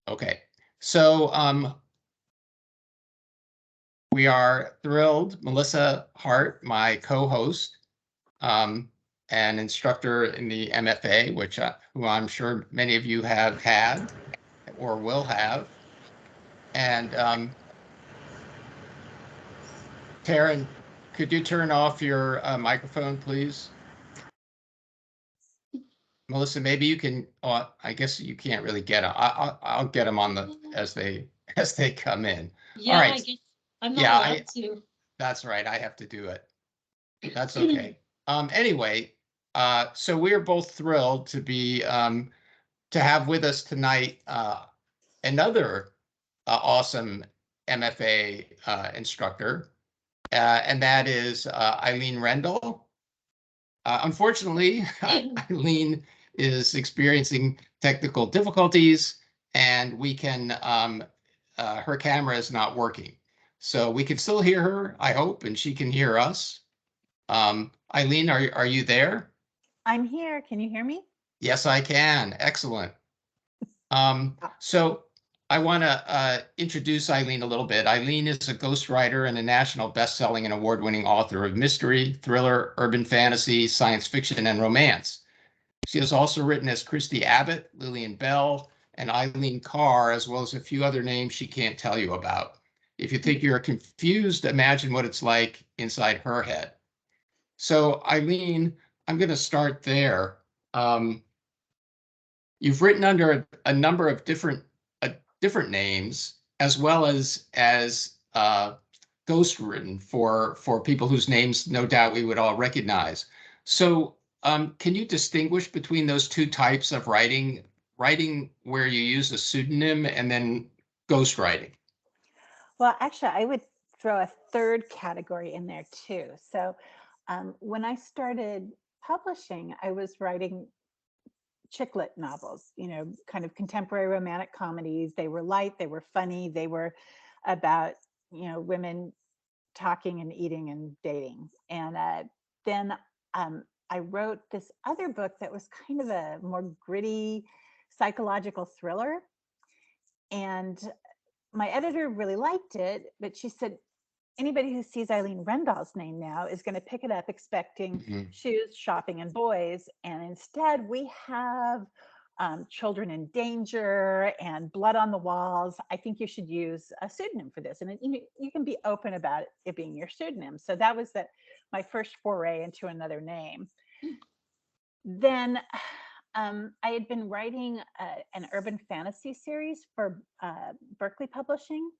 Okay. So we are thrilled. Melissa Hart, my co-host, an instructor in the MFA, which who I'm sure many of you have had or will have. And Taryn, could you turn off your microphone, please? Melissa, maybe you can. I guess you can't really get them. I'll get them on the as they come in. Yeah, all right. I guess I'm not allowed to. That's right. I have to do it. That's okay. Anyway, so we're both thrilled to be to have with us tonight another awesome MFA instructor, and that is Eileen Rendahl. Unfortunately, Eileen is experiencing technical difficulties, and we can her camera is not working, so we can still hear her, I hope, and she can hear us. Eileen, are you there? I'm here. Can you hear me? Yes, I can. Excellent. So I want to introduce Eileen a little bit. Eileen is a ghostwriter and a national best-selling and award-winning author of mystery, thriller, urban fantasy, science fiction, and romance. She has also written as Christy Abbott, Lillian Bell, and Eileen Carr, as well as a few other names she can't tell you about. If you think you're confused, imagine what it's like inside her head. So Eileen, I'm going to start there. You've written under a number of different names, as well as ghostwritten for people whose names no doubt we would all recognize. So can you distinguish between those two types of writing where you use a pseudonym and then ghostwriting? Well, actually, I would throw a third category in there too. So when I started publishing, I was writing chick lit novels, kind of contemporary romantic comedies. They were light, they were funny, they were about, women talking and eating and dating. And then I wrote this other book that was kind of a more gritty psychological thriller. And my editor really liked it, but she said, anybody who sees Eileen Rendahl's name now is going to pick it up expecting shoes, shopping, and boys. And instead, we have children in danger and blood on the walls. I think you should use a pseudonym for this. And you can be open about it being your pseudonym. So that was my first foray into another name. Then I had been writing an urban fantasy series for Berkeley Publishing.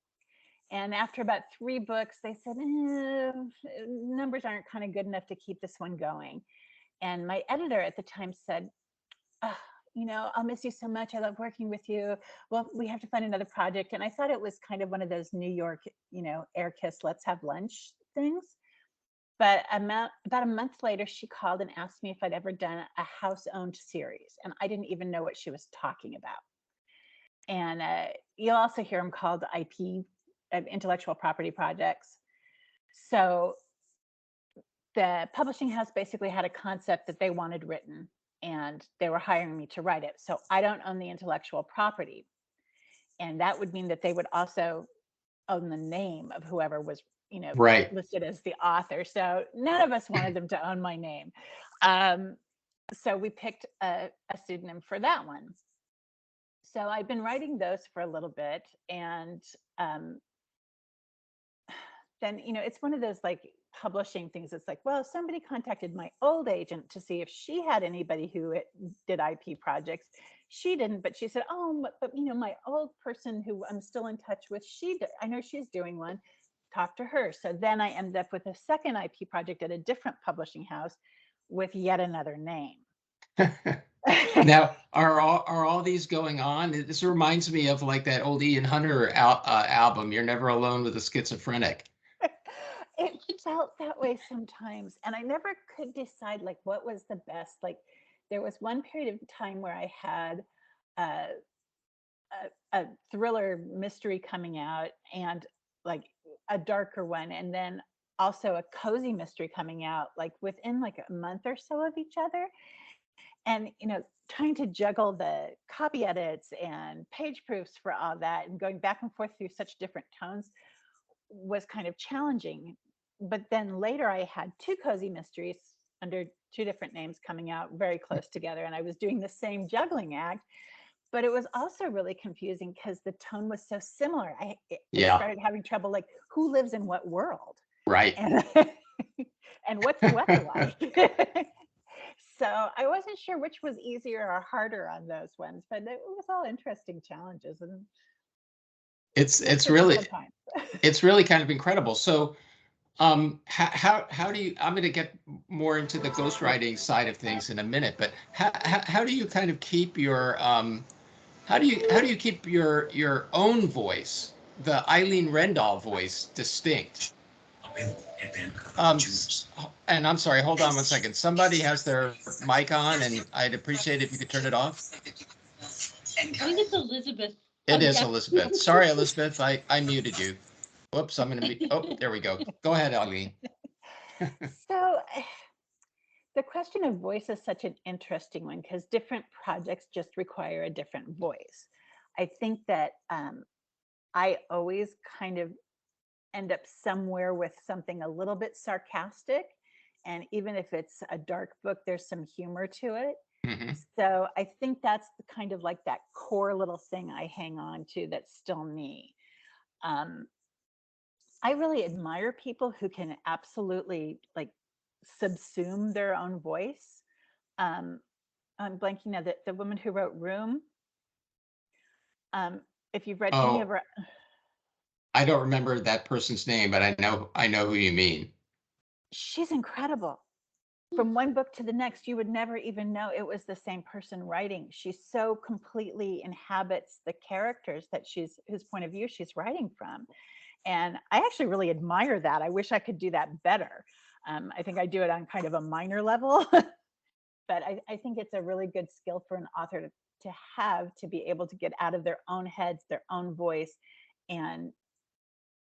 And after about 3 books, they said, numbers aren't kind of good enough to keep this one going. And my editor at the time said, I'll miss you so much. I love working with you. Well, we have to find another project. And I thought it was kind of one of those New York, air kiss, let's have lunch things. But about a month later, she called and asked me if I'd ever done a house-owned series. And I didn't even know what she was talking about. And you'll also hear them called IP, intellectual property projects. So the publishing house basically had a concept that they wanted written, and they were hiring me to write it. So I don't own the intellectual property. And that would mean that they would also own the name of whoever was, right, listed as the author. So none of us wanted them to own my name. So we picked a pseudonym for that one. So I've been writing those for a little bit. And then, it's one of those like publishing things. It's like, well, somebody contacted my old agent to see if she had anybody who did IP projects. She didn't, but she said, oh, but my old person who I'm still in touch with, I know she's doing one. Talk to her. So then I ended up with a second IP project at a different publishing house with yet another name. Now, are all these going on? This reminds me of like that old Ian Hunter album, You're Never Alone with a Schizophrenic. It felt that way sometimes. And I never could decide like what was the best. Like there was one period of time where I had a thriller mystery coming out and like a darker one. And then also a cozy mystery coming out like within like a month or so of each other. And, trying to juggle the copy edits and page proofs for all that and going back and forth through such different tones was kind of challenging. But then later I had two cozy mysteries under two different names coming out very close together, and I was doing the same juggling act, but it was also really confusing because the tone was so similar. I started having trouble, like, who lives in what world? Right. And, and what's the weather like? So I wasn't sure which was easier or harder on those ones, but it was all interesting challenges. And it's really it's really kind of incredible. So how do you, I'm going to get more into the ghostwriting side of things in a minute, but how do you kind of keep your how do you keep your own voice, the Eileen Rendahl voice, distinct? And I'm sorry, hold on one second. Somebody has their mic on, and I'd appreciate it if you could turn it off. I think it's Elizabeth. It is Elizabeth. Sorry, Elizabeth, I muted you. Whoops, I'm going to be, oh, there we go. Go ahead, Eileen. So the question of voice is such an interesting one because different projects just require a different voice. I think that I always kind of end up somewhere with something a little bit sarcastic. And even if it's a dark book, there's some humor to it. Mm-hmm. So I think that's the kind of like that core little thing I hang on to that's still me. I really admire people who can absolutely like subsume their own voice. I'm blanking now, the woman who wrote Room. If you've read any of her, I don't remember that person's name, but I know who you mean. She's incredible. From one book to the next, you would never even know it was the same person writing. She so completely inhabits the characters that whose point of view she's writing from. And I actually really admire that. I wish I could do that better. I think I do it on kind of a minor level, but I think it's a really good skill for an author to have, to be able to get out of their own heads, their own voice, and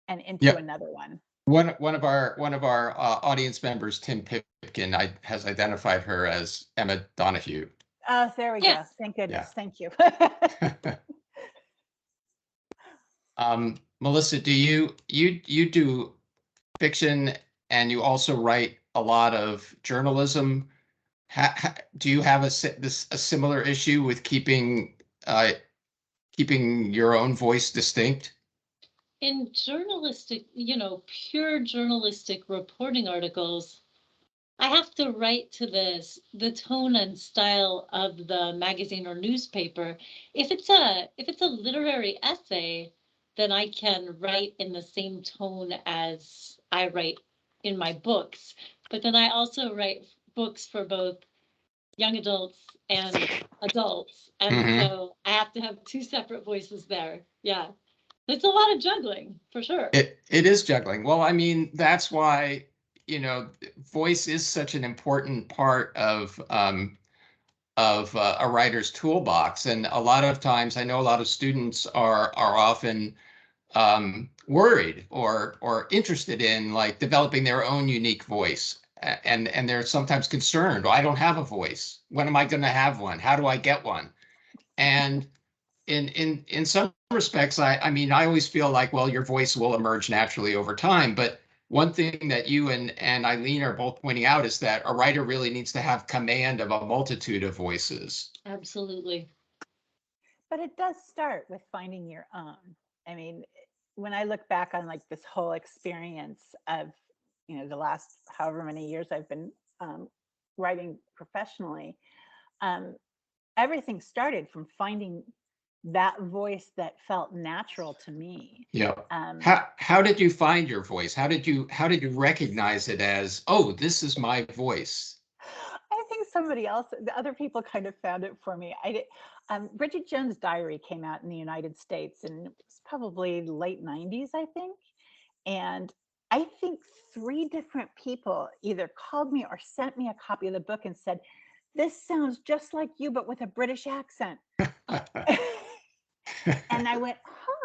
into another one. One of our audience members, Tim Pipkin, has identified her as Emma Donahue. Oh, there we go. Thank goodness. Thank you. Melissa, do you do fiction and you also write a lot of journalism? Do you have a similar issue with keeping your own voice distinct? In journalistic, pure journalistic reporting articles, I have to write to the tone and style of the magazine or newspaper. If it's a literary essay, then I can write in the same tone as I write in my books. But then I also write books for both young adults and adults. And so I have to have two separate voices there. Yeah. It's a lot of juggling, for sure. It is juggling. Well, I mean, that's why, voice is such an important part of a writer's toolbox. And a lot of times, I know a lot of students are often worried or interested in like developing their own unique voice. And they're sometimes concerned, I don't have a voice. When am I going to have one? How do I get one? And in some respects, I mean, I always feel like, well, your voice will emerge naturally over time. But one thing that you and Eileen are both pointing out is that a writer really needs to have command of a multitude of voices. Absolutely. But it does start with finding your own. I mean, when I look back on like this whole experience of, the last however many years I've been writing professionally, everything started from finding that voice that felt natural to me. Yeah. How did you find your voice? How did you recognize it as, oh, this is my voice? I think the other people kind of found it for me. Bridget Jones' Diary came out in the United States, and it was probably late 90s, I think. And I think 3 different people either called me or sent me a copy of the book and said, this sounds just like you, but with a British accent. And I went,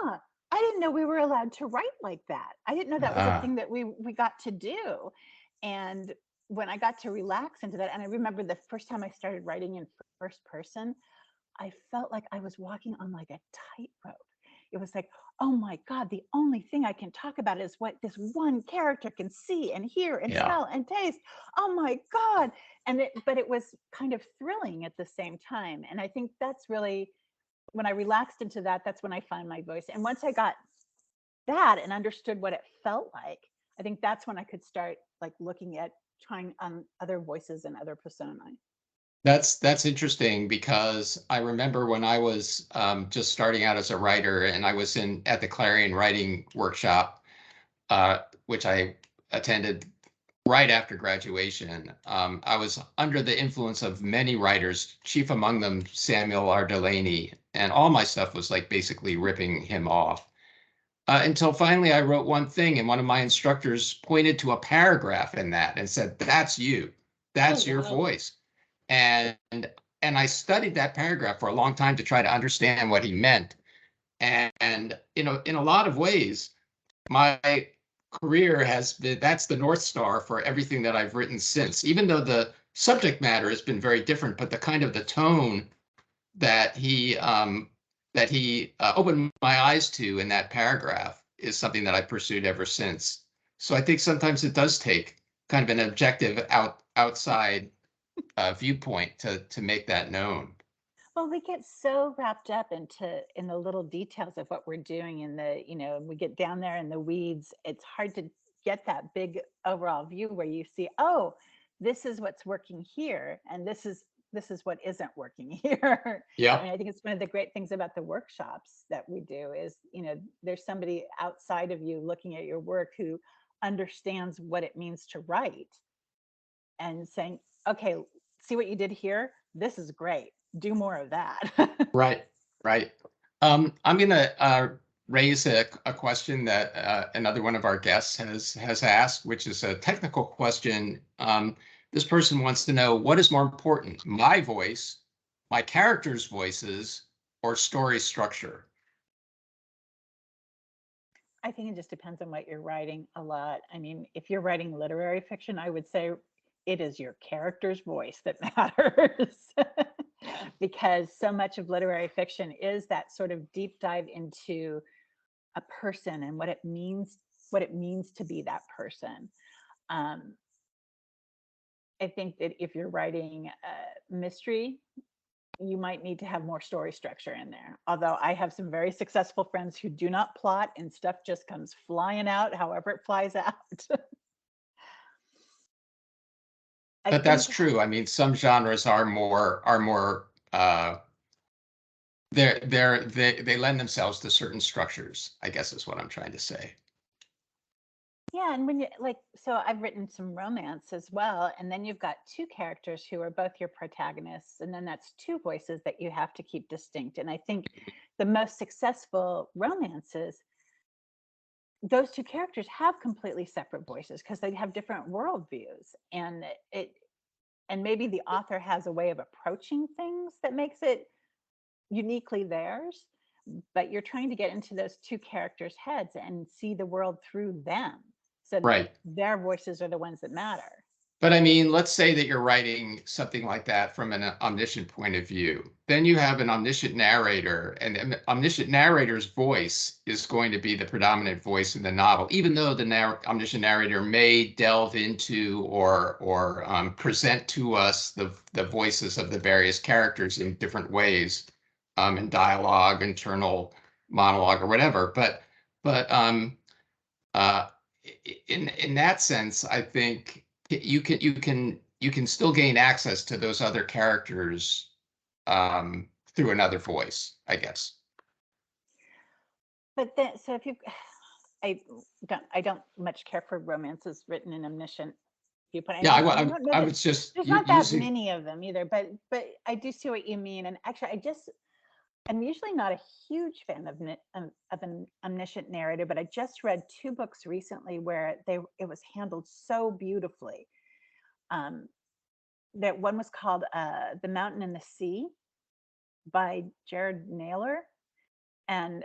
I didn't know we were allowed to write like that. I didn't know that was a thing that we got to do. And when I got to relax into that, and I remember the first time I started writing in first person, I felt like I was walking on like a tightrope. It was like, oh my God, the only thing I can talk about is what this one character can see and hear and Yeah. smell and taste. Oh my God. But it was kind of thrilling at the same time. And I think that's really, when I relaxed into that, that's when I found my voice. And once I got that and understood what it felt like, I think that's when I could start like looking at trying on other voices and other personae. That's interesting, because I remember when I was just starting out as a writer, and I was at the Clarion Writing Workshop, which I attended right after graduation. I was under the influence of many writers, chief among them Samuel R. Delany, and all my stuff was like basically ripping him off. Until finally I wrote one thing, and one of my instructors pointed to a paragraph in that and said, "That's you. That's your wow. voice." And I studied that paragraph for a long time to try to understand what he meant. And you know, in a lot of ways, my career has been, that's the North Star for everything that I've written since, even though the subject matter has been very different, but the kind of the tone that he opened my eyes to in that paragraph is something that I pursued ever since. So I think sometimes it does take kind of an objective outside viewpoint to make that known. Well, we get so wrapped up in the little details of what we're doing, in the, you know, we get down there in the weeds. It's hard to get that big overall view where you see, oh, this is what's working here, and this is what isn't working here. I Yeah. mean, I think it's one of the great things about the workshops that we do is, you know, there's somebody outside of you looking at your work who understands what it means to write and saying, okay, see what you did here? This is great. Do more of that. Right. Right. I'm going to raise a question that another one of our guests has asked, which is a technical question. This person wants to know, what is more important, my voice, my characters' voices, or story structure? I think it just depends on what you're writing a lot. I mean, if you're writing literary fiction, I would say it is your character's voice that matters. Because so much of literary fiction is that sort of deep dive into a person and what it means to be that person. Um, I think that if you're writing a mystery, you might need to have more story structure in there. Although I have some very successful friends who do not plot and stuff just comes flying out however it flies out. But that's true. I mean, some genres are more they lend themselves to certain structures, I guess is what I'm trying to say. Yeah, and when you like, so I've written some romance as well, and then you've got two characters who are both your protagonists, and then that's two voices that you have to keep distinct. And I think the most successful romances, those two characters have completely separate voices because they have different worldviews, and maybe the author has a way of approaching things that makes it uniquely theirs, but you're trying to get into those two characters' heads and see the world through them. So Right. their voices are the ones that matter. But I mean, let's say that you're writing something like that from an omniscient point of view. Then you have an omniscient narrator, and an omniscient narrator's voice is going to be the predominant voice in the novel, even though the omniscient narrator may delve into or present to us the voices of the various characters in different ways, in dialogue, internal monologue, or whatever. But in that sense, I think you can still gain access to those other characters through another voice, I guess. But then, so if you, I don't much care for romances written in omniscient viewpoint. Yeah, I don't know I that was just there's not that using. many of them either. But I do see what you mean. And actually, I'm usually not a huge fan of an omniscient narrator, but I just read two books recently where it was handled so beautifully. That one was called The Mountain and the Sea by Jared Naylor. And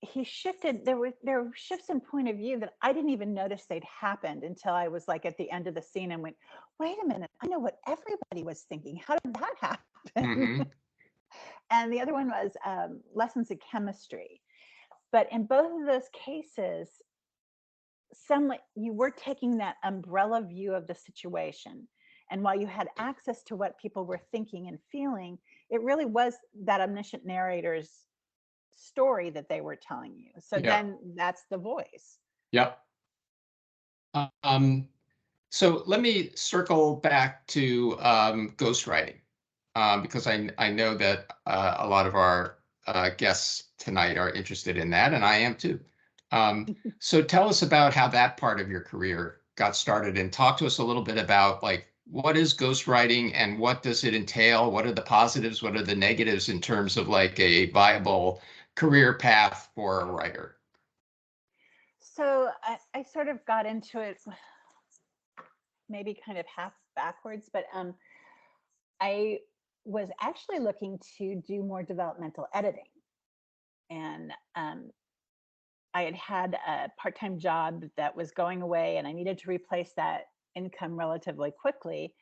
he shifted. There were shifts in point of view that I didn't even notice they'd happened until I was like at the end of the scene and went, wait a minute, I know what everybody was thinking. How did that happen? Mm-hmm. And the other one was lessons in chemistry. But in both of those cases, you were taking that umbrella view of the situation. And while you had access to what people were thinking and feeling, it really was that omniscient narrator's story that they were telling you. So then that's the voice. Yep. So let me circle back to ghostwriting, because I know that a lot of our guests tonight are interested in that, and I am too. So tell us about how that part of your career got started, and talk to us a little bit about like, what is ghostwriting and what does it entail? What are the positives? What are the negatives in terms of like a viable career path for a writer? So I sort of got into it maybe kind of half backwards, but I was actually looking to do more developmental editing. And I had a part-time job that was going away and I needed to replace that income relatively quickly.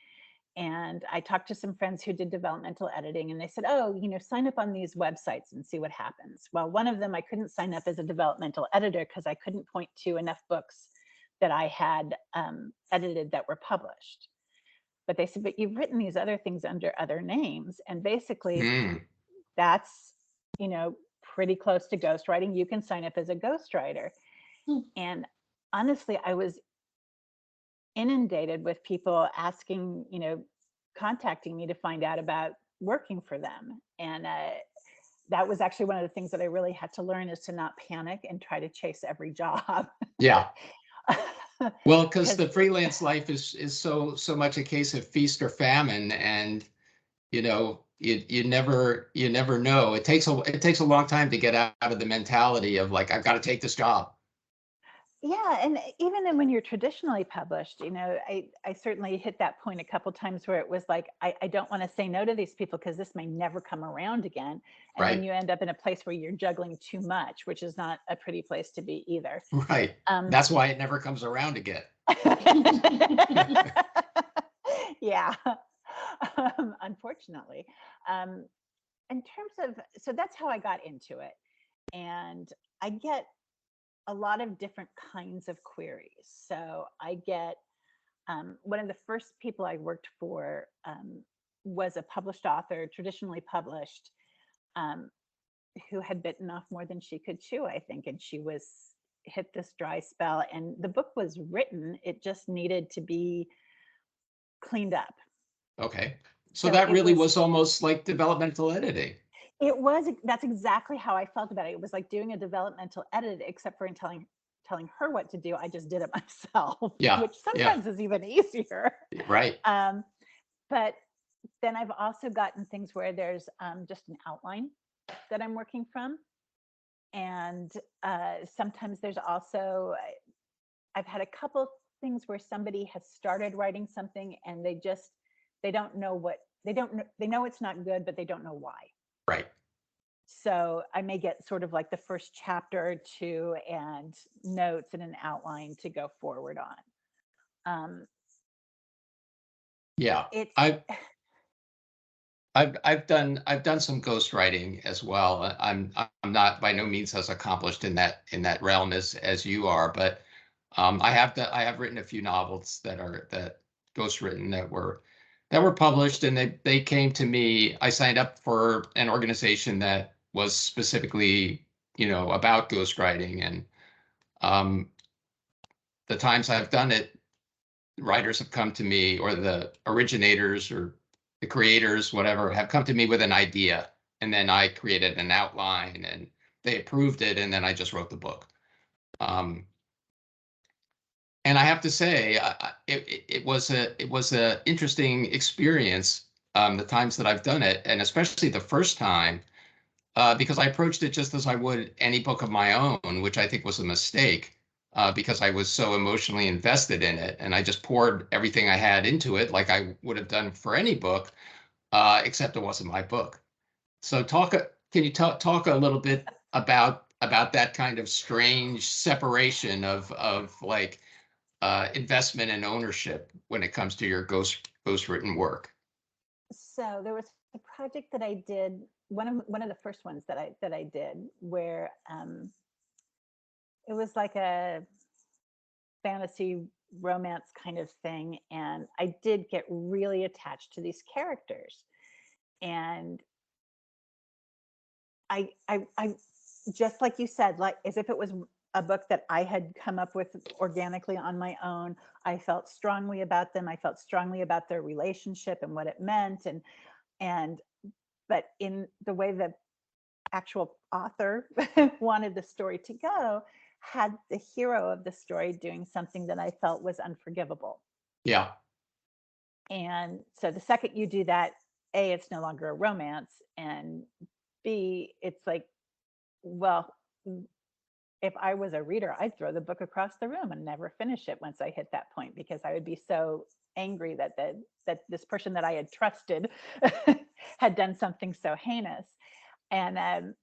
And I talked to some friends who did developmental editing and they said, oh, sign up on these websites and see what happens. Well, one of them, I couldn't sign up as a developmental editor because I couldn't point to enough books that I had edited that were published. But they said, but you've written these other things under other names. And basically that's, pretty close to ghostwriting. You can sign up as a ghostwriter. And honestly, I was inundated with people asking, contacting me to find out about working for them. And that was actually one of the things that I really had to learn, is to not panic and try to chase every job. Yeah. Well, because the freelance life is so much a case of feast or famine, and you never know. It takes a long time to get out of the mentality of like, I've got to take this job. Yeah, and even then when you're traditionally published, I certainly hit that point a couple times where it was like, I don't want to say no to these people because this may never come around again. And then you end up in a place where you're juggling too much, which is not a pretty place to be either. Right. That's why it never comes around again. Yeah. Unfortunately. In terms of, so that's how I got into it. And I get a lot of different kinds of queries. So I get, one of the first people I worked for was a published author, traditionally published, who had bitten off more than she could chew, I think. And she hit this dry spell, and the book was written. It just needed to be cleaned up. Okay. So that really was almost like developmental editing. It was. That's exactly how I felt about it. It was like doing a developmental edit, except for in telling her what to do, I just did it myself. Yeah. Which sometimes is even easier. Right. But then I've also gotten things where there's just an outline that I'm working from. And sometimes there's also, I've had a couple things where somebody has started writing something and they don't know they know it's not good, but they don't know why. Right. So I may get sort of like the first chapter or two and notes and an outline to go forward on. Yeah, I've done some ghostwriting as well. I'm not by no means as accomplished in that realm as you are, but I have written a few novels that ghostwritten that were published, and they came to me. I signed up for an organization that was specifically, about ghostwriting, and the times I've done it, writers have come to me, or the originators or the creators, whatever, have come to me with an idea, and then I created an outline and they approved it, and then I just wrote the book. And I have to say, it was a interesting experience, the times that I've done it, and especially the first time, because I approached it just as I would any book of my own, which I think was a mistake, because I was so emotionally invested in it, and I just poured everything I had into it, like I would have done for any book, except it wasn't my book. So can you talk a little bit about about that kind of strange separation of like investment and ownership when it comes to your ghostwritten work? So there was a project that I did, one of the first ones that I did, where it was like a fantasy romance kind of thing, and I did get really attached to these characters, and I just like you said, like as if it was a book that I had come up with organically on my own. I felt strongly about them. I felt strongly about their relationship and what it meant, and but in the way the actual author wanted the story to go, had the hero of the story doing something that I felt was unforgivable. Yeah. And so the second you do that, A, it's no longer a romance, and B, it's like, well, if I was a reader, I'd throw the book across the room and never finish it once I hit that point, because I would be so angry that this person that I had trusted had done something so heinous. And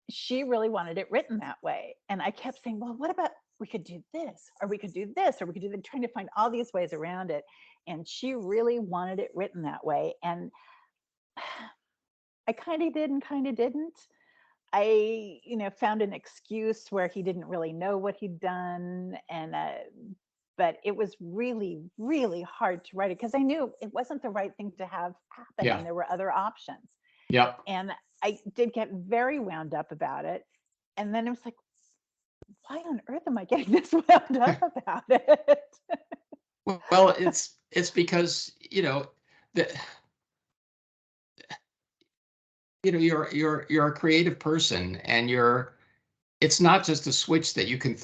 she really wanted it written that way. And I kept saying, well, what about we could do this, or we could do this, or we could do that, trying to find all these ways around it. And she really wanted it written that way. And I kind of did and kind of didn't. I, found an excuse where he didn't really know what he'd done. And, but it was really, really hard to write it because I knew it wasn't the right thing to have happen. Yeah. And there were other options. Yep. And I did get very wound up about it. And then it was like, why on earth am I getting this wound up about it? Well, it's because, you're a creative person, and it's not just a switch that you can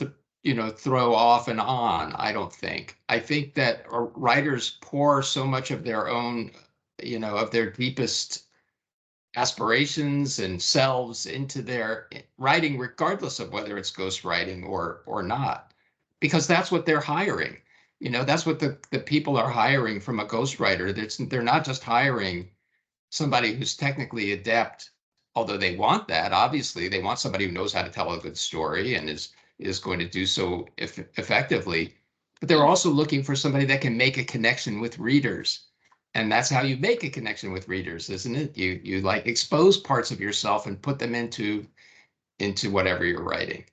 throw off and on. I think that writers pour so much of their own, of their deepest aspirations and selves into their writing, regardless of whether it's ghostwriting or not, because that's what they're hiring. That's what the people are hiring from a ghostwriter. They're not just hiring somebody who's technically adept, although they want that. Obviously, they want somebody who knows how to tell a good story and is going to do so effectively. But they're also looking for somebody that can make a connection with readers. And that's how you make a connection with readers, isn't it? You like expose parts of yourself and put them into whatever you're writing.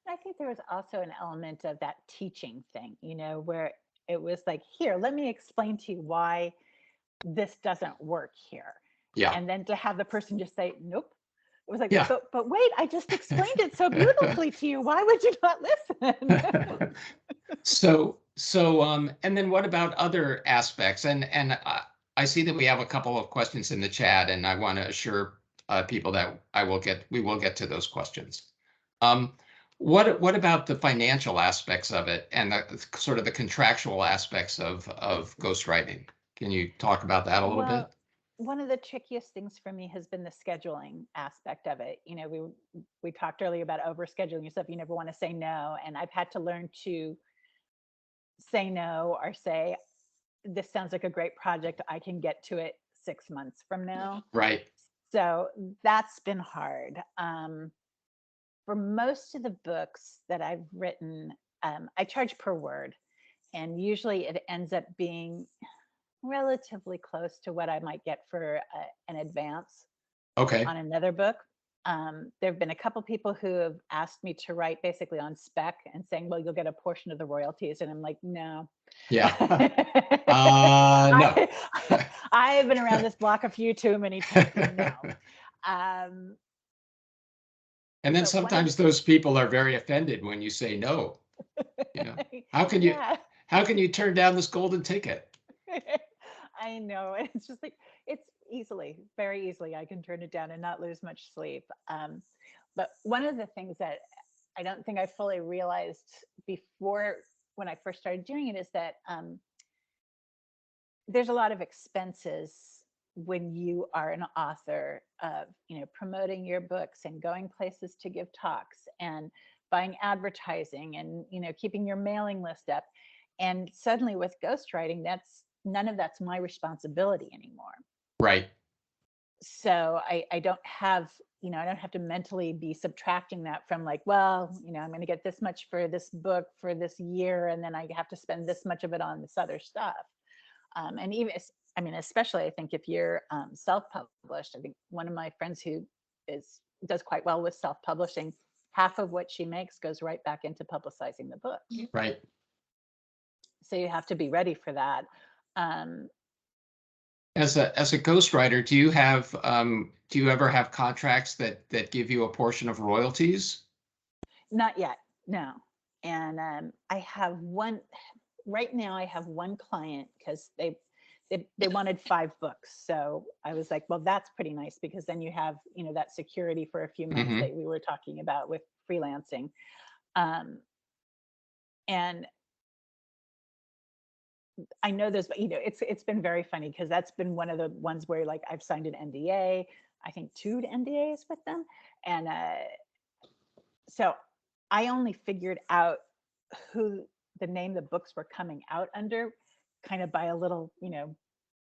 I think there was also an element of that teaching thing, where it was like, here, let me explain to you why this doesn't work here. Yeah. And then to have the person just say, nope. It was like, Yeah. but wait, I just explained it so beautifully to you. Why would you not listen? And then what about other aspects? And I see that we have a couple of questions in the chat, and I want to assure people that we will get to those questions. What about the financial aspects of it and the sort of the contractual aspects of ghostwriting? Can you talk about that a little bit? One of the trickiest things for me has been the scheduling aspect of it. We talked earlier about overscheduling yourself. You never want to say no. And I've had to learn to say no, or say, this sounds like a great project. I can get to it 6 months from now. Right. So that's been hard. For most of the books that I've written, I charge per word. And usually it ends up being relatively close to what I might get for an advance on another book. There have been a couple people who have asked me to write basically on spec and saying, well, you'll get a portion of the royalties. And I'm like, no. Yeah. No. I've been around this block a few too many times. No. And then sometimes those people are very offended when you say no. How can you turn down this golden ticket? I know. It's just like, it's very easily, I can turn it down and not lose much sleep. But one of the things that I don't think I fully realized before, when I first started doing it, is that there's a lot of expenses when you are an author, of promoting your books and going places to give talks and buying advertising and keeping your mailing list up. And suddenly with ghostwriting, none of that's my responsibility anymore. Right. So I don't have, I don't have to mentally be subtracting that from like, well, I'm going to get this much for this book for this year, and then I have to spend this much of it on this other stuff. And even, I mean, especially I think if you're self-published, I think one of my friends who does quite well with self-publishing, half of what she makes goes right back into publicizing the book. Right. So you have to be ready for that. As a ghostwriter, do you ever have contracts that give you a portion of royalties? Not yet, no. And I have one right now. I have one client because they wanted 5 books. So I was like, well, that's pretty nice, because then you have, that security for a few months that we were talking about with freelancing. And I know there's, it's been very funny, because that's been one of the ones where like I've signed an NDA, I think 2 NDAs with them. And so I only figured out who the name the books were coming out under kind of by a little,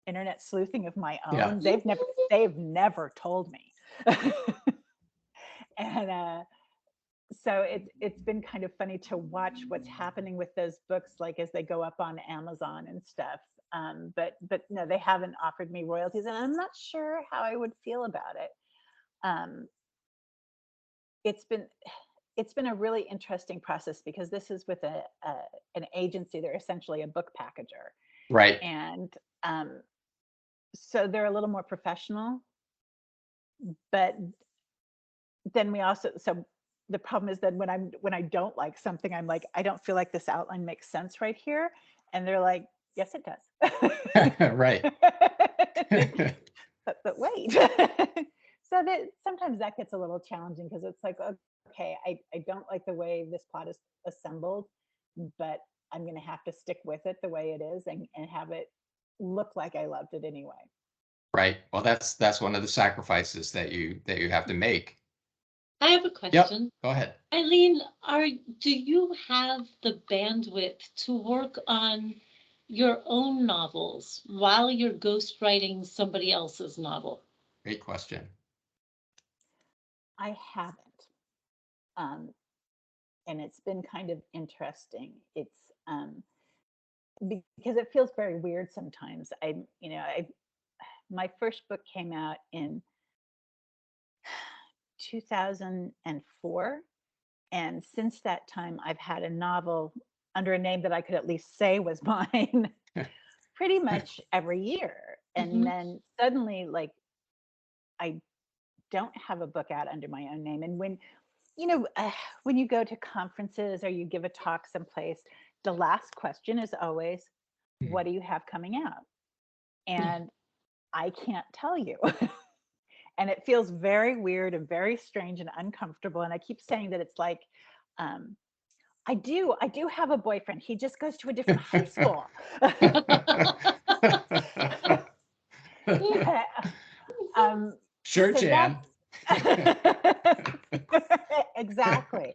internet sleuthing of my own. Yeah. They've never told me. And so it's been kind of funny to watch what's happening with those books, like as they go up on Amazon and stuff. But no, they haven't offered me royalties, and I'm not sure how I would feel about it. It's been a really interesting process, because this is with an agency. They're essentially a book packager, Right. and so they're a little more professional. But then so the problem is that when I don't like something, I'm like, I don't feel like this outline makes sense right here, and they're like, yes, it does. Right. but wait. So that sometimes that gets a little challenging, because it's like, okay, I don't like the way this plot is assembled, but I'm going to have to stick with it the way it is, and have it look like I loved it anyway. Right. Well, that's one of the sacrifices that you have to make. I have a question. Yep. Go ahead. Eileen, do you have the bandwidth to work on your own novels while you're ghostwriting somebody else's novel? Great question. I haven't. And it's been kind of interesting. It's because it feels very weird sometimes. My first book came out in 2004. And since that time, I've had a novel under a name that I could at least say was mine pretty much every year. And then suddenly, like, I don't have a book out under my own name. And when you go to conferences or you give a talk someplace, the last question is always, what do you have coming out? And I can't tell you. And it feels very weird and very strange and uncomfortable. And I keep saying that it's like, I do have a boyfriend. He just goes to a different high school. Sure, so Jan. Exactly.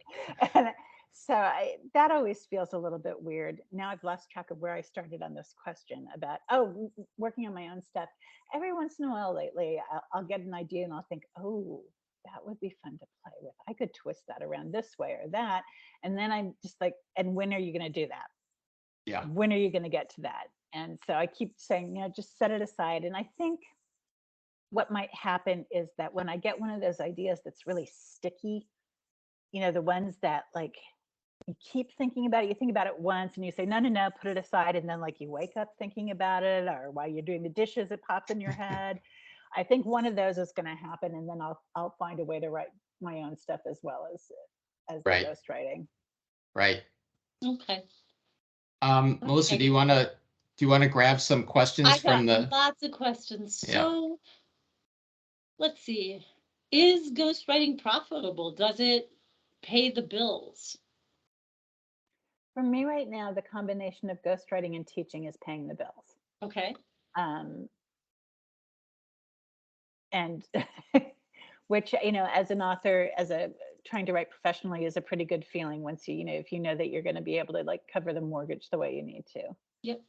And so that always feels a little bit weird. Now I've lost track of where I started on this question about, working on my own stuff. Every once in a while lately, I'll get an idea and I'll think, oh, that would be fun to play with. I could twist that around this way or that. And then I'm just like, and when are you going to do that? Yeah. When are you going to get to that? And so I keep saying, just set it aside. And I think what might happen is that when I get one of those ideas that's really sticky, the ones that like you keep thinking about it, you think about it once and you say, no, put it aside. And then like you wake up thinking about it, or while you're doing the dishes, it pops in your head. I think one of those is going to happen. And then I'll find a way to write my own stuff as well as Right. the ghostwriting. Right. Okay. Melissa, Okay. do you want to grab some questions from the? Lots of questions. Yeah. So let's see. Is ghostwriting profitable? Does it pay the bills? For me right now, the combination of ghostwriting and teaching is paying the bills. Okay. And which, as an author, trying to write professionally is a pretty good feeling once if you know that you're going to be able to like cover the mortgage the way you need to. Yep.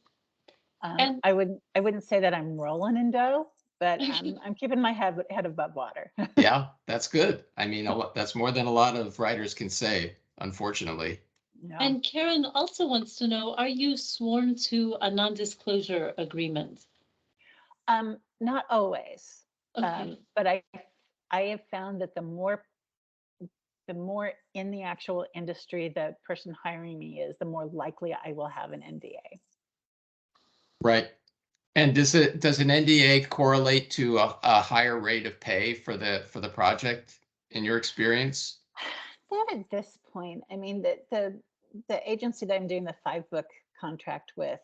And I wouldn't say that I'm rolling in dough, but I'm keeping my head above water. Yeah, that's good. I mean, that's more than a lot of writers can say, unfortunately. No. And Karen also wants to know, are you sworn to a non-disclosure agreement? Not always, Okay. but I have found that the more in the actual industry the person hiring me is, the more likely I will have an NDA. Right. And does an NDA correlate to a higher rate of pay for the project in your experience? Not at this point. I mean, the agency that I'm doing the 5-book contract with,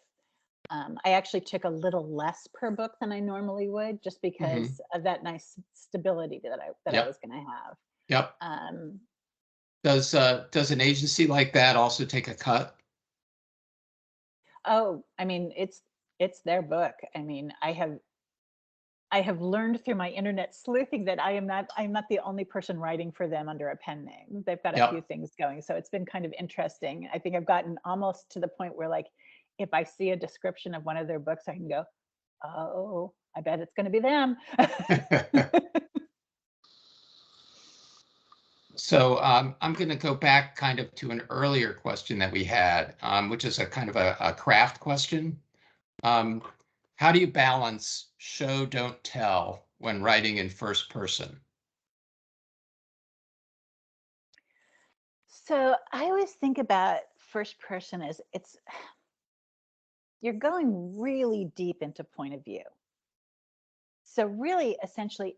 I actually took a little less per book than I normally would, just because of that nice stability that I was going to have. Yep. Does an agency like that also take a cut? Oh, I mean, it's their book. I mean, I have learned through my internet sleuthing that I'm not the only person writing for them under a pen name. They've got a few things going, so it's been kind of interesting. I think I've gotten almost to the point where, like, if I see a description of one of their books, I can go, "Oh, I bet it's going to be them." So I'm going to go back kind of to an earlier question that we had, which is a kind of a craft question. How do you balance show, don't tell when writing in first person? So I always think about first person as you're going really deep into point of view. So really, essentially,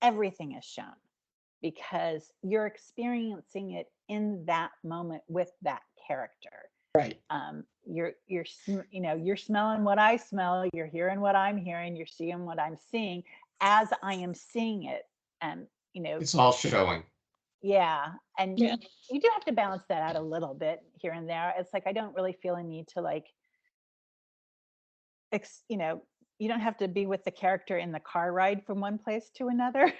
everything is shown because you're experiencing it in that moment with that character. Right. You're smelling what I smell, you're hearing what I'm hearing, you're seeing what I'm seeing as I am seeing it. And it's all showing. Yeah. And Yeah. you do have to balance that out a little bit here and there. It's like I don't really feel a need to, like, you don't have to be with the character in the car ride from one place to another.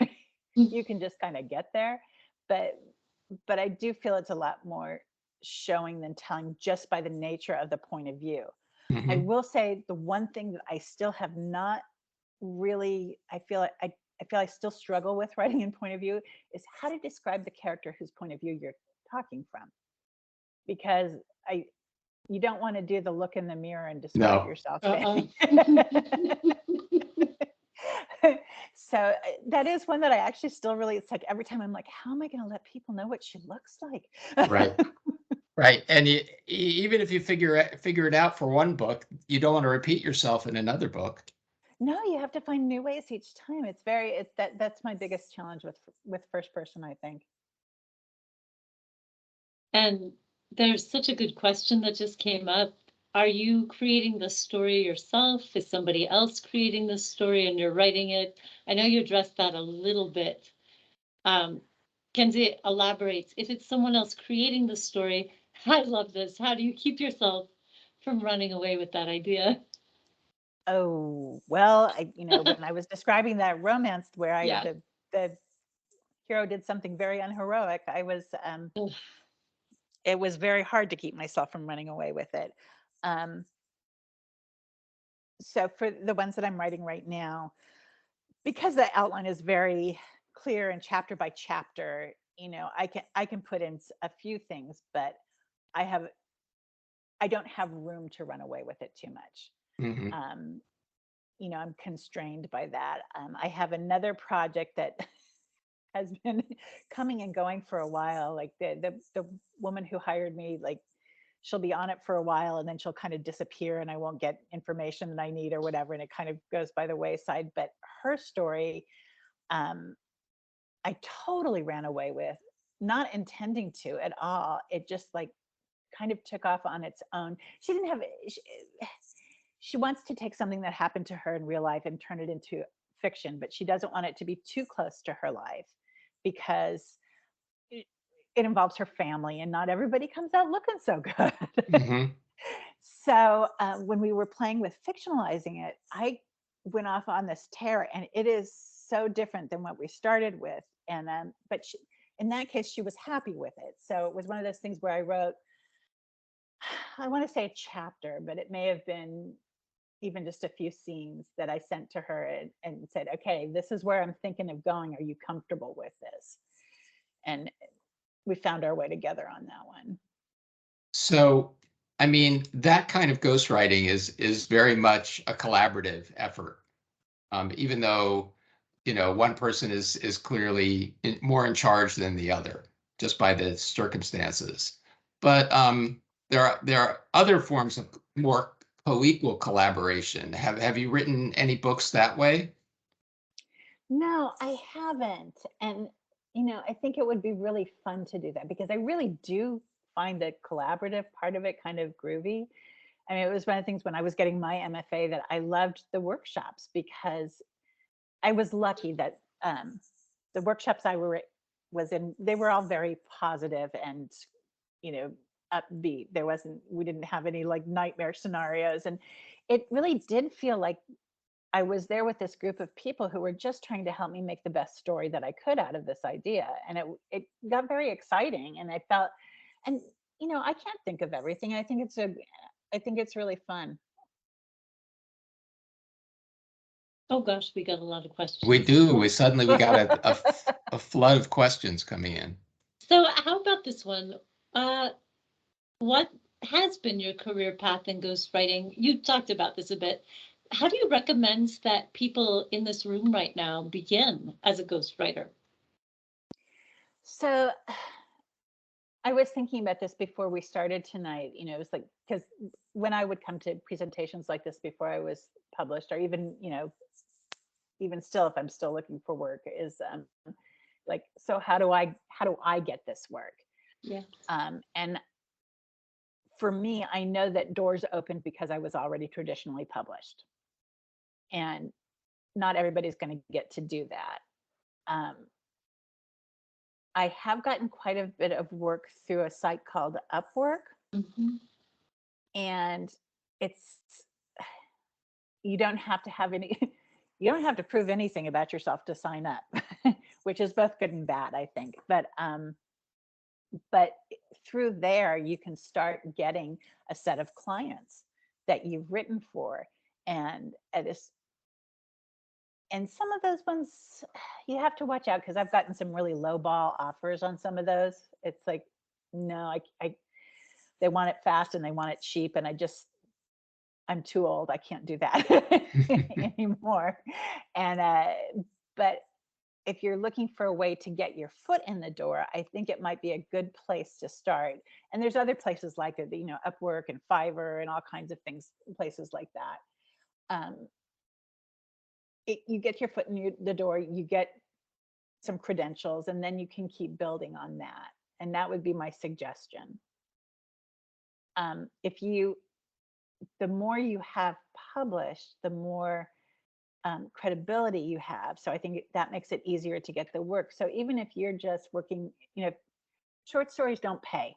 You can just kind of get there. But I do feel it's a lot more showing than telling, just by the nature of the point of view. I will say the one thing that I still have not really, I feel I still struggle with writing in point of view, is how to describe the character whose point of view you're talking from. Because you don't want to do the look in the mirror and describe yourself. So that is one that I actually still really, it's like every time I'm like, how am I going to let people know what she looks like? Right. Right. And even if you figure it out for one book, you don't want to repeat yourself in another book. No, you have to find new ways each time. That's my biggest challenge with first person, I think. And there's such a good question that just came up. Are you creating the story yourself? Is somebody else creating the story and you're writing it? I know you addressed that a little bit. Kenzie elaborates, if it's someone else creating the story, I love this. How do you keep yourself from running away with that idea? Oh, well, when I was describing that romance where the hero did something very unheroic, it was very hard to keep myself from running away with it. So for the ones that I'm writing right now, because the outline is very clear and chapter by chapter, I can put in a few things, but I don't have room to run away with it too much. I'm constrained by that. I have another project that has been coming and going for a while. Like the woman who hired me, like, she'll be on it for a while and then she'll kind of disappear and I won't get information that I need or whatever. And it kind of goes by the wayside. But her story, I totally ran away with, not intending to at all. It just, like, kind of took off on its own. She didn't have, she wants to take something that happened to her in real life and turn it into fiction, but she doesn't want it to be too close to her life because it involves her family and not everybody comes out looking so good. So when we were playing with fictionalizing it, I went off on this tear, and it is so different than what we started with. And but in that case, she was happy with it. So it was one of those things where I wrote, I want to say a chapter, but it may have been even just a few scenes that I sent to her and said, okay, this is where I'm thinking of going. Are you comfortable with this? And we found our way together on that one. So, I mean, that kind of ghostwriting is very much a collaborative effort. Even though, one person is clearly more in charge than the other, just by the circumstances. But there are other forms of more co-equal collaboration. Have you written any books that way? No, I haven't. And, I think it would be really fun to do that because I really do find the collaborative part of it kind of groovy. I mean, it was one of the things when I was getting my MFA that I loved the workshops because I was lucky that the workshops was in, they were all very positive and, upbeat. We didn't have any like nightmare scenarios. And it really did feel like I was there with this group of people who were just trying to help me make the best story that I could out of this idea. And it got very exciting. And I felt, and I can't think of everything. I think it's really fun. Oh gosh, we got a lot of questions. We do. We got a flood of questions coming in. So how about this one? What has been your career path in ghostwriting? You talked about this a bit. How do you recommend that people in this room right now begin as a ghostwriter? So I was thinking about this before we started tonight. It was like, because when I would come to presentations like this before I was published, or even, even still, if I'm still looking for work, is like, so how do I get this work? Yeah. And for me, I know that doors opened because I was already traditionally published. And not everybody's going to get to do that. I have gotten quite a bit of work through a site called Upwork. Mm-hmm. And you don't have to have you don't have to prove anything about yourself to sign up, which is both good and bad, I think. But through there, you can start getting a set of clients that you've written for. And some of those ones you have to watch out because I've gotten some really low ball offers on some of those. It's like, no, they want it fast and they want it cheap. And I'm too old. I can't do that anymore. And, but if you're looking for a way to get your foot in the door, I think it might be a good place to start. And there's other places like it, Upwork and Fiverr and all kinds of things, places like that. You get your foot in the door, you get some credentials, and then you can keep building on that. And that would be my suggestion. The more you have published, the more credibility you have. So I think that makes it easier to get the work. So even if you're just working, short stories don't pay,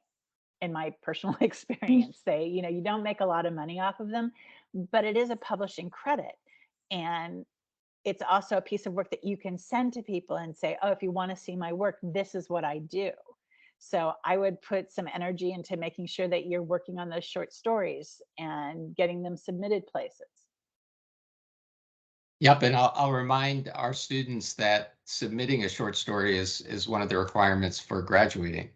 in my personal experience. You don't make a lot of money off of them, but it is a publishing credit. And it's also a piece of work that you can send to people and say, oh, if you want to see my work, this is what I do. So I would put some energy into making sure that you're working on those short stories and getting them submitted places. Yep, and I'll remind our students that submitting a short story is one of the requirements for graduating.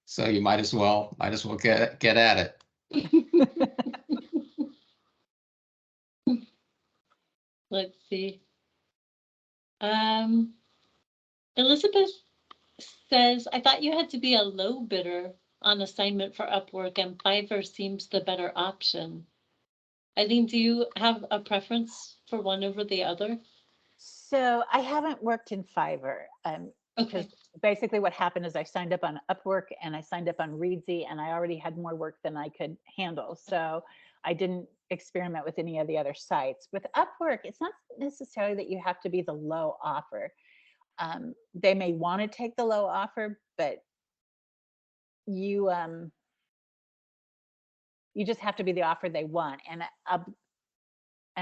So you might as well get at it. Let's see. Elizabeth says, I thought you had to be a low bidder on assignment for Upwork, and Fiverr seems the better option. Eileen, do you have a preference for one over the other? So I haven't worked in Fiverr. Okay. Basically what happened is I signed up on Upwork and I signed up on Readsy, and I already had more work than I could handle. So I didn't experiment with any of the other sites. With Upwork, it's not necessarily that you have to be the low offer. They may want to take the low offer, but you just have to be the offer they want. And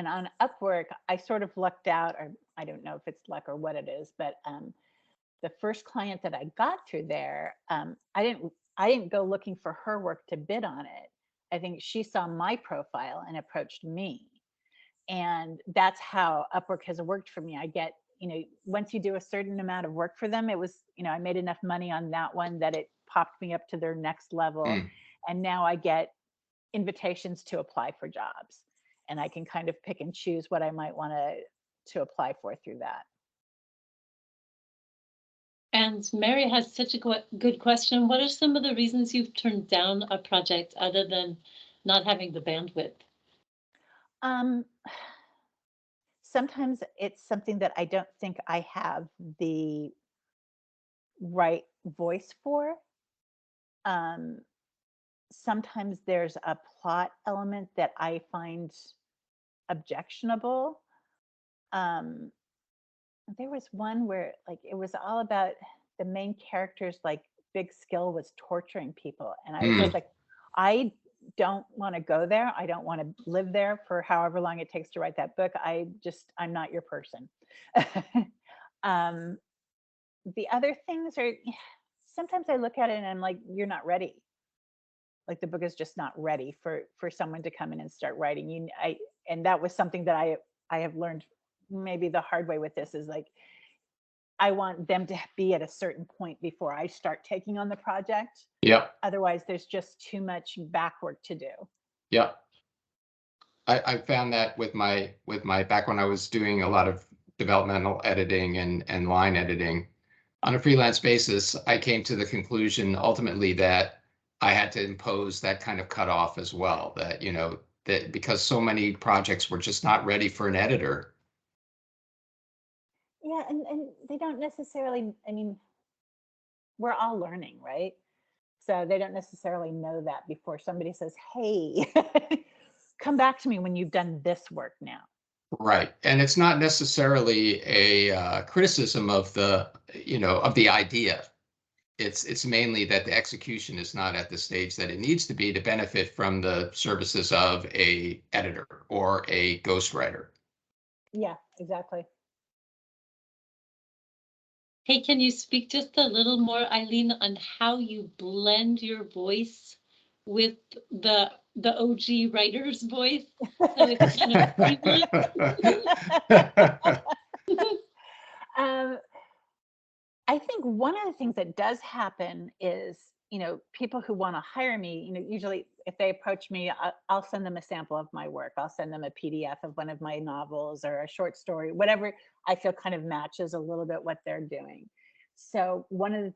on Upwork, I sort of lucked out, or I don't know if it's luck or what it is, but the first client that I got through there, I didn't go looking for her work to bid on it. I think she saw my profile and approached me. And that's how Upwork has worked for me. I get, once you do a certain amount of work for them, it was, I made enough money on that one that it popped me up to their next level. Mm. And now I get invitations to apply for jobs, and I can kind of pick and choose what I might want to apply for through that. And Mary has such a good question. What are some of the reasons you've turned down a project other than not having the bandwidth? Sometimes it's something that I don't think I have the right voice for. Sometimes there's a plot element that I find objectionable. There was one where like it was all about the main character's like big skill was torturing people, and I was just like, I don't want to go there. I don't want to live there for however long it takes to write that book. I'm not your person. The other things are, sometimes I look at it and I'm like, you're not ready. Like the book is just not ready for someone to come in and start writing. And that was something that I have learned maybe the hard way with this, is like, I want them to be at a certain point before I start taking on the project. Yep. Otherwise, there's just too much back work to do. Yep. I found that with my back when I was doing a lot of developmental editing and line editing on a freelance basis, I came to the conclusion ultimately that I had to impose that kind of cutoff as well. That, that because so many projects were just not ready for an editor. Yeah, and they don't necessarily, I mean, we're all learning, right? So they don't necessarily know that before somebody says, hey, come back to me when you've done this work now. Right. And it's not necessarily a criticism of the, of the idea. It's mainly that the execution is not at the stage that it needs to be to benefit from the services of a editor or a ghostwriter. Yeah, exactly. Hey, can you speak just a little more, Eileen, on how you blend your voice with the OG writer's voice? So it's kind of I think one of the things that does happen is, people who want to hire me, usually if they approach me, I'll send them a sample of my work. I'll send them a PDF of one of my novels or a short story, whatever I feel kind of matches a little bit what they're doing. So one of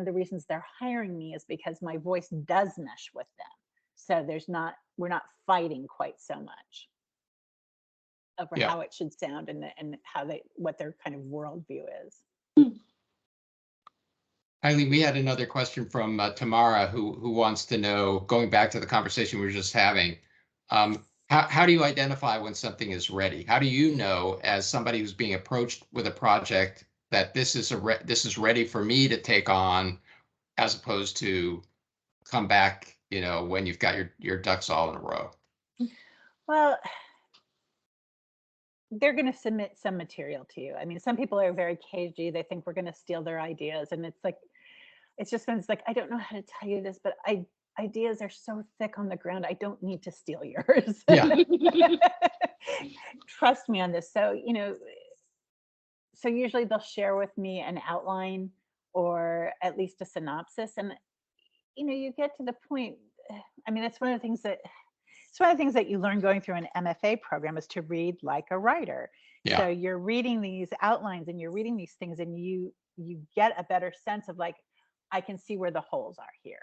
the reasons they're hiring me is because my voice does mesh with them. So we're not fighting quite so much over how it should sound and what their kind of worldview is. Eileen, we had another question from Tamara who wants to know, going back to the conversation we were just having, how do you identify when something is ready? How do you know, as somebody who's being approached with a project, that this is ready for me to take on, as opposed to come back, when you've got your ducks all in a row? Well, they're going to submit some material to you. I mean, some people are very cagey. They think we're going to steal their ideas. And it's like, I don't know how to tell you this, but ideas are so thick on the ground. I don't need to steal yours. Yeah. Trust me on this. So, so usually they'll share with me an outline or at least a synopsis. And, you get to the point. I mean, it's one of the things that you learn going through an MFA program, is to read like a writer. Yeah. So you're reading these outlines and you're reading these things, and you get a better sense of like, I can see where the holes are here.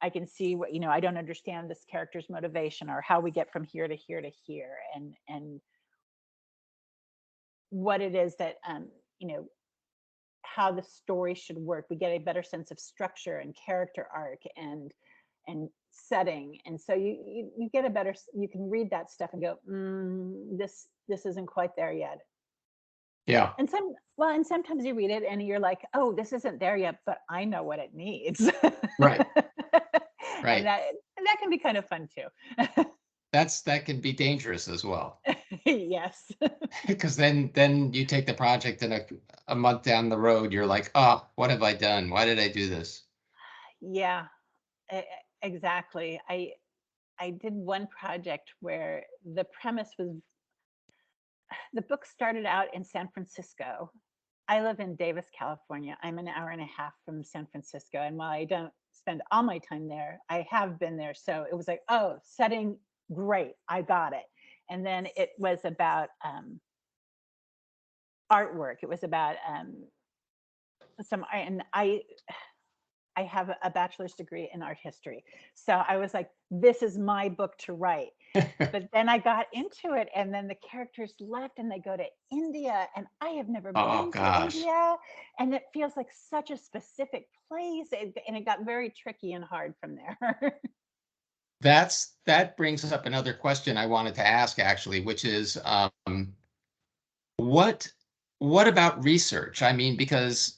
I can see what, I don't understand this character's motivation or how we get from here to here to here, and what it is that, how the story should work. We get a better sense of structure and character arc and setting. And so you get a better, you can read that stuff and go, this isn't quite there yet. Yeah. And sometimes you read it and you're like, oh, this isn't there yet, but I know what it needs. Right. Right. And that can be kind of fun too. That can be dangerous as well. Yes. Because then you take the project and a month down the road, you're like, oh, what have I done? Why did I do this? Yeah, exactly. I did one project where the premise was, the book started out in San Francisco. I live in Davis, California. I'm an hour and a half from San Francisco. And while I don't spend all my time there, I have been there. So it was like, oh, setting, great, I got it. And then it was about artwork. It was about and I have a bachelor's degree in art history. So I was like, this is my book to write. But then I got into it, and then the characters left and they go to India, and I have never been to India. And it feels like such a specific place. And it got very tricky and hard from there. That brings up another question I wanted to ask, actually, which is what about research? I mean, because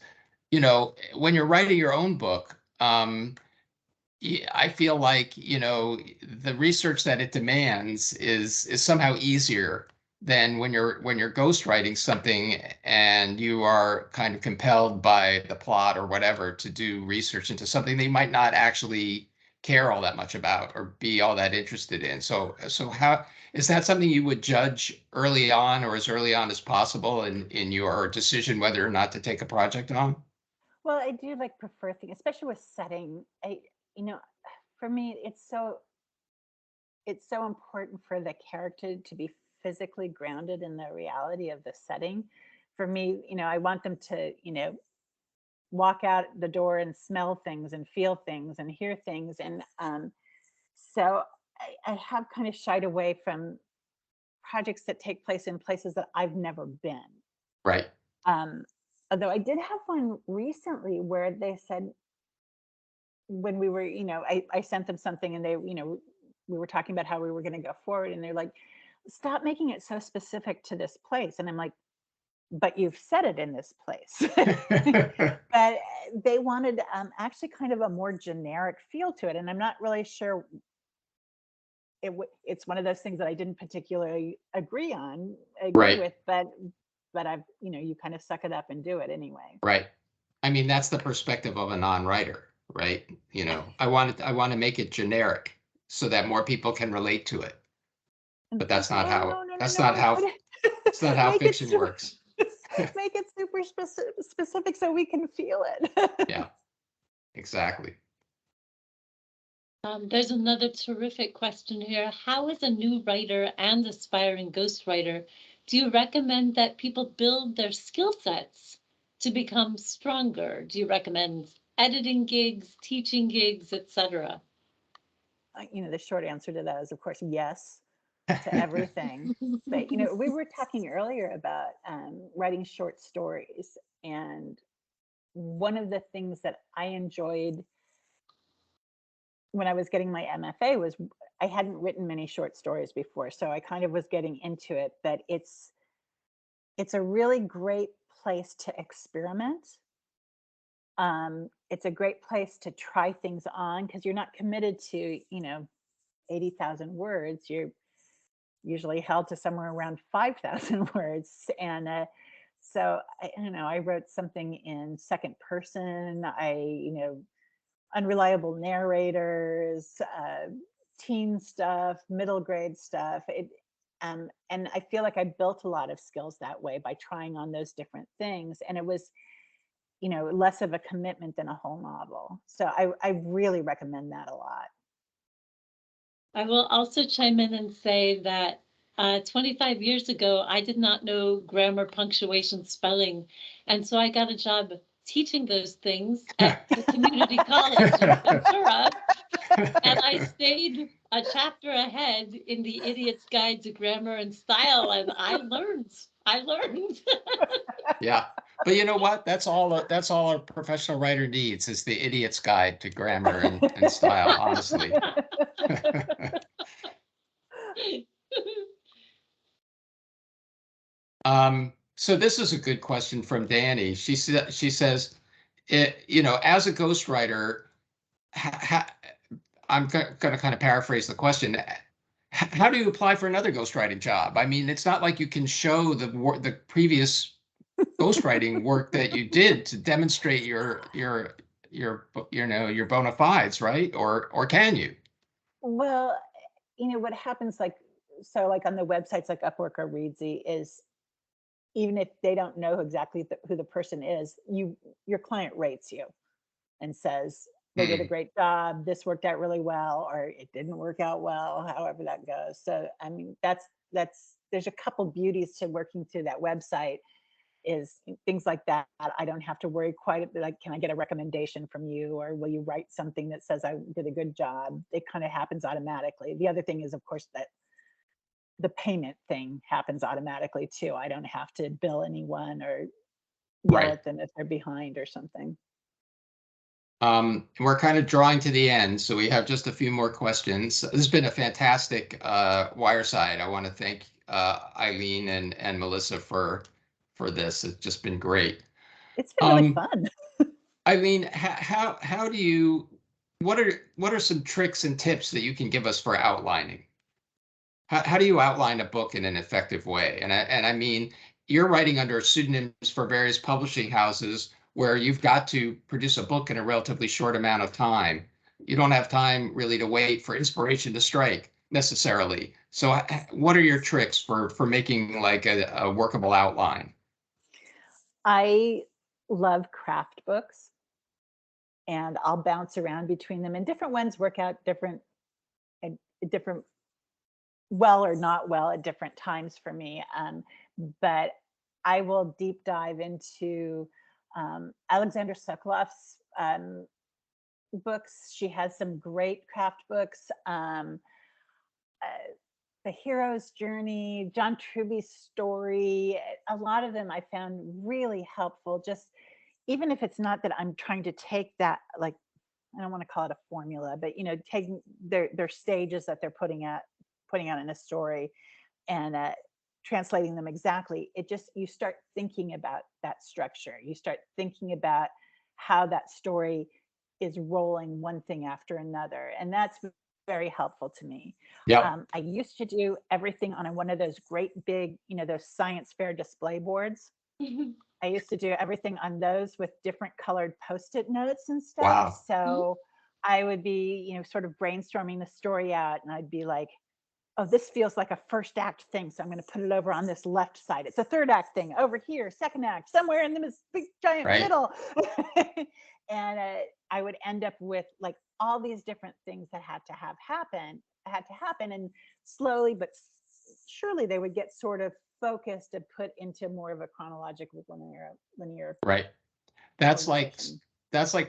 when you're writing your own book, I feel like, the research that it demands is somehow easier than when you're ghostwriting something and you are kind of compelled by the plot or whatever to do research into something they might not actually care all that much about or be all that interested in. So how is that something you would judge early on, or as early on as possible in your decision whether or not to take a project on? Well, I do prefer things, especially with setting. For me, it's so important for the character to be physically grounded in the reality of the setting. For me, I want them to, walk out the door and smell things and feel things and hear things. And so I have kind of shied away from projects that take place in places that I've never been. Right. Although I did have one recently where they said, when we were, I sent them something and they, we were talking about how we were going to go forward, and they're like, stop making it so specific to this place. And I'm like, but you've said it in this place. But they wanted actually kind of a more generic feel to it. And I'm not really sure. It's one of those things that I didn't particularly agree Right. with, but I've, you kind of suck it up and do it anyway. Right. I mean, that's the perspective of a non-writer, right? I want to make it generic so that more people can relate to it. But that's not how it's not how fiction works. Make it super specific so we can feel it. Yeah, exactly. There's another terrific question here. How, as a new writer and aspiring ghostwriter, do you recommend that people build their skill sets to become stronger? Do you recommend editing gigs, teaching gigs, etc.? The short answer to that is, of course, yes to everything. But we were talking earlier about writing short stories, and one of the things that I enjoyed when I was getting my MFA was I hadn't written many short stories before, so I kind of was getting into it. But it's a really great place to experiment. It's a great place to try things on, because you're not committed to 80,000 words. You're usually held to somewhere around 5,000 words. And so I wrote something in second person. Unreliable narrators, teen stuff, middle grade stuff. And I feel like I built a lot of skills that way by trying on those different things. And it was, less of a commitment than a whole novel. So I really recommend that a lot. I will also chime in and say that 25 years ago, I did not know grammar, punctuation, spelling. And so I got a job teaching those things at the community college in Ventura. And I stayed a chapter ahead in the Idiot's Guide to Grammar and Style, and I learned. Yeah. But you know what? That's all a professional writer needs, is the Idiot's Guide to Grammar and Style, honestly. So this is a good question from Danny. She says, as a ghostwriter, I'm going to kind of paraphrase the question. How do you apply for another ghostwriting job? I mean, it's not like you can show the previous ghostwriting work that you did to demonstrate your bona fides, right? Or can you? Well, what happens, like, so like on the websites like Upwork or Readsy, is even if they don't know exactly who the person is, your client rates you and says they did a great job, this worked out really well, or it didn't work out well, however that goes. So I mean, that's there's a couple beauties to working through that website, is things like that. I don't have to worry quite like, can I get a recommendation from you, or will you write something that says I did a good job? It kind of happens automatically. The other thing is, of course, that the payment thing happens automatically too. I don't have to bill anyone or yell at them if they're behind or something. We're kind of drawing to the end, so we have just a few more questions. This has been a fantastic Wireside. I want to thank Eileen and Melissa for this. It's just been great. It's been really fun. Eileen, how do you, what are some tricks and tips that you can give us for outlining? How do you outline a book in an effective way? And I mean, you're writing under pseudonyms for various publishing houses where you've got to produce a book in a relatively short amount of time. You don't have time really to wait for inspiration to strike necessarily. So what are your tricks for making like a workable outline? I love craft books, and I'll bounce around between them, and different ones work out different well or not well at different times for me. But I will deep dive into Alexandra Sokolov's books. She has some great craft books. The Hero's Journey, John Truby's story, a lot of them I found really helpful. Just even if it's not that I'm trying to take that, like, I don't want to call it a formula, but taking their stages that they're putting out in a story and translating them exactly, it just, you start thinking about that structure. You start thinking about how that story is rolling one thing after another. And that's very helpful to me. Yeah. I used to do everything on one of those great big, those science fair display boards. I used to do everything on those with different colored Post-it notes and stuff. Wow. So I would be, sort of brainstorming the story out, and I'd be like, oh, this feels like a first act thing, so I'm going to put it over on this left side. It's a third act thing over here, second act, somewhere in this big giant middle. And I would end up with like all these different things that had to happen, and slowly but surely they would get sort of focused and put into more of a chronological linear. Right. That's like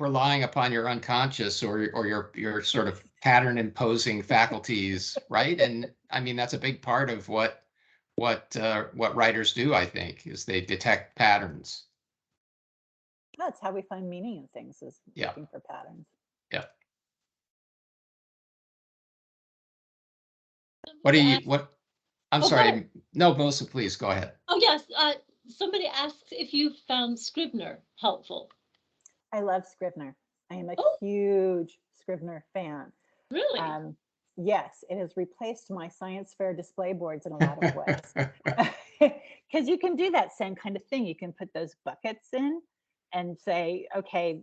relying upon your unconscious or your sort of pattern imposing faculties, right? And I mean, that's a big part of what writers do, I think, is they detect patterns. That's how we find meaning in things, is looking for patterns. Yeah. I'm sorry. No, Melissa, please go ahead. Oh, yes. Somebody asks if you found Scrivener helpful. I love Scrivener. I am a huge Scrivener fan. Really? Yes, it has replaced my science fair display boards in a lot of ways. Because you can do that same kind of thing. You can put those buckets in and say, okay,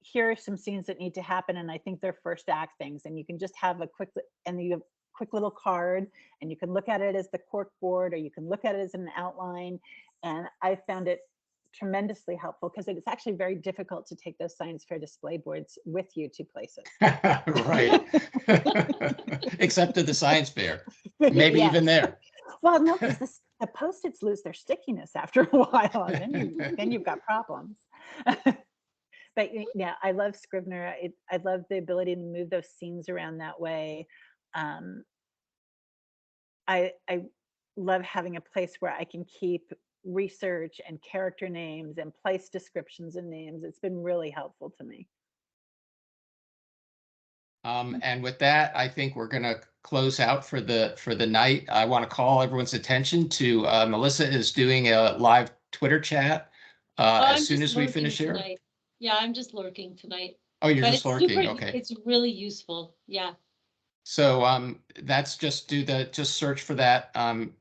here are some scenes that need to happen, and I think they're first act things. And you can just have you have quick little card, and you can look at it as the cork board, or you can look at it as an outline. And I found it tremendously helpful, because it's actually very difficult to take those science fair display boards with you to places. Right. Except to the science fair. Maybe even there. Well, no, because the Post-its lose their stickiness after a while, and then you've got problems. But yeah, I love Scrivener. I love the ability to move those scenes around that way. I love having a place where I can keep research and character names and place descriptions and names. It's been really helpful to me. And with that, I think we're going to close out for the night. I want to call everyone's attention to Melissa is doing a live Twitter chat as soon as we finish here. Tonight. Yeah, I'm just lurking tonight. Oh, you're just lurking. Okay. It's really useful. Yeah. So that's just search for that hashtag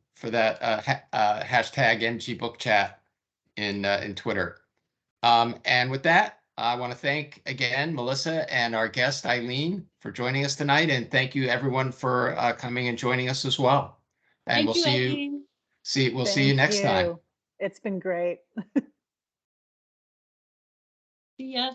MG Book Chat in Twitter. And with that, I want to thank again Melissa and our guest Eileen for joining us tonight, and thank you everyone for coming and joining us as well. And Thank you, Eileen. We'll see you next time. It's been great. See ya.